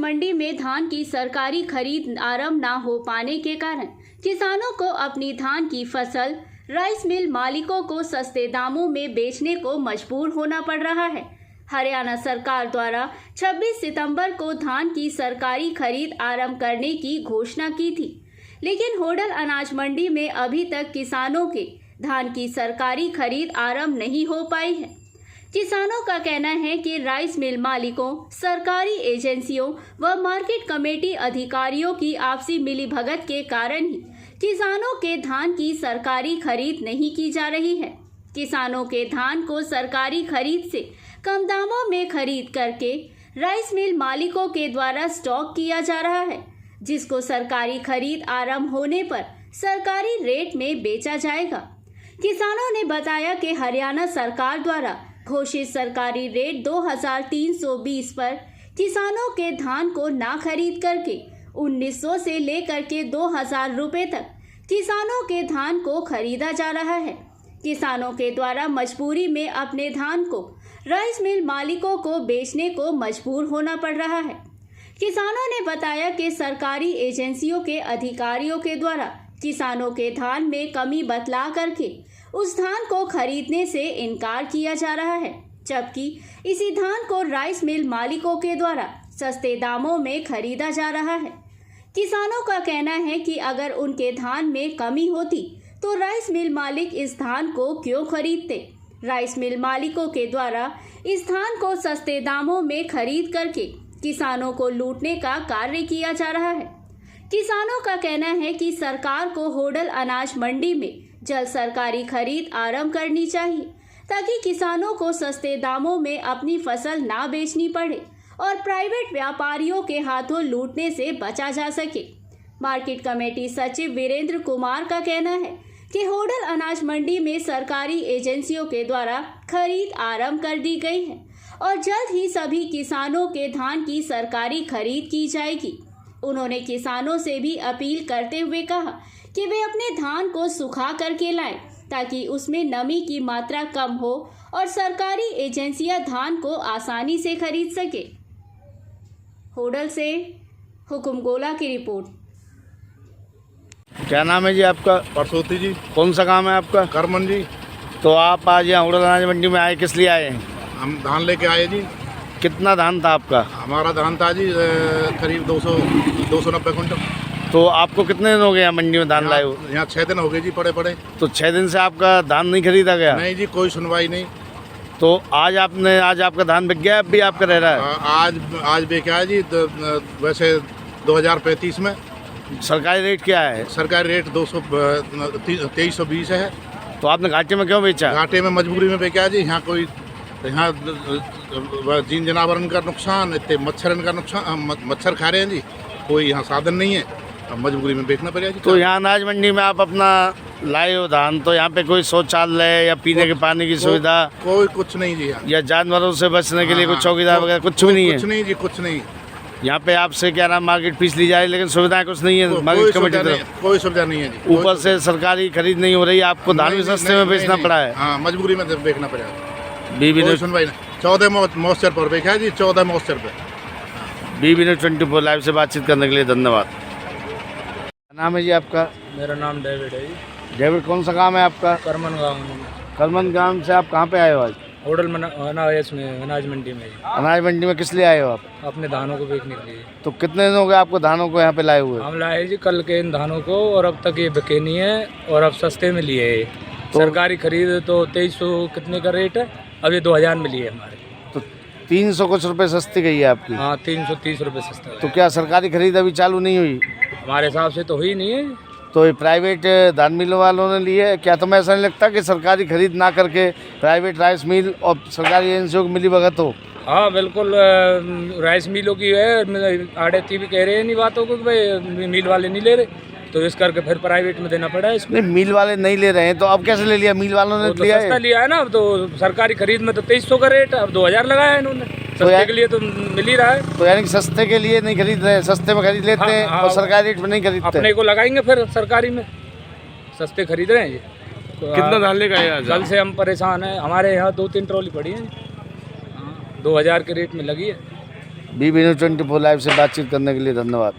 मंडी में धान की सरकारी खरीद आरंभ न हो पाने के कारण किसानों को अपनी धान की फसल राइस मिल मालिकों को सस्ते दामों में बेचने को मजबूर होना पड़ रहा है। हरियाणा सरकार द्वारा 26 सितंबर को धान की सरकारी खरीद आरंभ करने की घोषणा की थी, लेकिन होडल अनाज मंडी में अभी तक किसानों के धान की सरकारी खरीद आरंभ नहीं हो पाई है। किसानों का कहना है कि राइस मिल मालिकों, सरकारी एजेंसियों व मार्केट कमेटी अधिकारियों की आपसी मिलीभगत के कारण ही किसानों के धान की सरकारी खरीद नहीं की जा रही है। किसानों के धान को सरकारी खरीद से कम दामों में खरीद करके राइस मिल मालिकों के द्वारा स्टॉक किया जा रहा है, जिसको सरकारी खरीद आरंभ होने पर सरकारी रेट में बेचा जाएगा। किसानों ने बताया कि हरियाणा सरकार द्वारा घोषित सरकारी रेट 2320 पर किसानों के धान को ना खरीद करके 1900 से लेकर के 2000 रुपए तक किसानों के धान को खरीदा जा रहा है। किसानों के द्वारा मजबूरी में अपने धान को राइस मिल मालिकों को बेचने को मजबूर होना पड़ रहा है। किसानों ने बताया कि सरकारी एजेंसियों के अधिकारियों के द्वारा किसानों के धान में कमी बतला करके उस धान को खरीदने से इनकार किया जा रहा है, जबकि इसी धान को राइस मिल मालिकों के द्वारा सस्ते दामों में खरीदा जा रहा है। किसानों का कहना है कि अगर उनके धान में कमी होती तो राइस मिल मालिक इस धान को क्यों खरीदते। राइस मिल मालिकों के द्वारा इस धान को सस्ते दामों में खरीद करके किसानों को लूटने का कार्य किया जा रहा है। किसानों का कहना है कि सरकार को होडल अनाज मंडी में जल्द सरकारी खरीद आरंभ करनी चाहिए, ताकि किसानों को सस्ते दामों में अपनी फसल ना बेचनी पड़े और प्राइवेट व्यापारियों के हाथों लूटने से बचा जा सके। मार्केट कमेटी सचिव वीरेंद्र कुमार का कहना है कि होडल अनाज मंडी में सरकारी एजेंसियों के द्वारा खरीद आरंभ कर दी गई है और जल्द ही सभी किसानों के धान की सरकारी खरीद की जाएगी। उन्होंने किसानों से भी अपील करते हुए कहा कि वे अपने धान को सुखा करके लाएं, ताकि उसमें नमी की मात्रा कम हो और सरकारी एजेंसियां धान को आसानी से खरीद सके। होडल से हुकुम गोला की रिपोर्ट। क्या नाम है जी आपका? परसोती जी। कौन सा काम है आपका? करमन जी। तो आप आज यहाँ होडल अनाज मंडी में आए, किस लिए आए हैं? हम धान लेके आए जी। कितना धान था आपका? हमारा धान था जी करीब 290 कुंटल। तो आपको कितने दिन हो गए यहाँ मंडी में धान लाए हो? यहाँ 6 दिन हो गए जी पड़े। तो 6 दिन से आपका धान नहीं खरीदा गया? नहीं जी, कोई सुनवाई नहीं। तो आज आपका धान बिक गया, अब भी आपका रह रहा है? आज बेचा है जी। वैसे 2035 में सरकारी रेट क्या है? सरकारी रेट 2320 है। तो आपने घाटे में क्यों बेचा? घाटे में मजबूरी में बेचा जी। यहाँ जीन जनावरन का नुकसान, इतने मच्छरन का नुकसान, मच्छर खा रहे हैं जी। कोई यहाँ साधन नहीं है, अब मजबूरी में बेचना पड़ेगा जी। तो यहाँ अनाज मंडी में आप अपना लाए हो धान, तो यहाँ पे कोई शौचालय या पीने के पानी की सुविधा कोई कुछ नहीं जी। या जानवरों से बचने के लिए कुछ चौकीदार वगैरह कुछ भी नहीं है? कुछ नहीं जी, कुछ नहीं। यहाँ पे आपसे क्या नाम मार्केट फीस ली जाए, लेकिन सुविधाएं कुछ नहीं है मार्केट कमेटी तरफ? कोई सुविधा नहीं है जी। ऊपर से सरकारी खरीद नहीं हो रही, आपको धान भी सस्ते में बेचना पड़ा है? हाँ, मजबूरी में बेचना पड़ेगा। बीबी ने सुनवाई 14 मॉइस्चर पर बेचा है जी। 14 मॉइस्चर पर। बीबी ने 24 लाइव से बातचीत करने के लिए धन्यवाद। नाम है जी आपका? मेरा नाम डेविड है जी। डेविड, कौन सा काम है आपका? करमन गाँव में। करमन गांव से आप कहाँ पे आए हो आज? होटल में अनाज मंडी में। अनाज मंडी में किस लिए आए हो आप? अपने धानों को बेचने के लिए। तो कितने दिन हो गए आपको धानों को यहाँ पे लाए हुए? हम लाए जी कल के इन धानों को, और अब तक ये बिके नहीं है और अब सस्ते में लिए है। सरकारी खरीद तो 2300 कितने का रेट है, अब ये 2000 में लिए हमारे। तो 300 कुछ रुपए सस्ती गई है आपकी? हाँ, 330 रुपये सस्ता। तो क्या सरकारी खरीद अभी चालू नहीं हुई? हमारे हिसाब से तो हुई नहीं है। तो ये प्राइवेट धान मिलों वालों ने लिए है क्या? तुम्हें ऐसा नहीं लगता कि सरकारी खरीद ना करके प्राइवेट राइस मिल और सरकारी एजेंसियों को मिली भगत हो? हाँ बिल्कुल, राइस मिलों की है। आड़ती भी कह रहे हैं इन बातों को कि भाई मिल वाले नहीं ले रहे, तो इस करके फिर प्राइवेट में देना पड़ा है इसको। नहीं, मिल वाले नहीं ले रहे हैं तो अब कैसे ले लिया? मिल वालों ने तो लिया सस्ता है। लिया है ना। अब तो सरकारी खरीद में तो 2300 का रेट है, अब 2000 लगाया है इन्होंने। सस्ते के लिए तो मिल ही रहा है। तो यानी कि सस्ते के लिए नहीं खरीद रहे, सस्ते में खरीद लेते हैं और सरकारी रेट में नहीं खरीदते। अपने को लगाएंगे फिर सरकारी में, सस्ते खरीद रहे हैं ये। तो कितना धान लेकर आए आज? कल से हम परेशान हैं। हमारे यहाँ 2-3 ट्रॉली पड़ी है, 2000 के रेट में लगी है। BB News 24 लाइव से बातचीत करने के लिए धन्यवाद।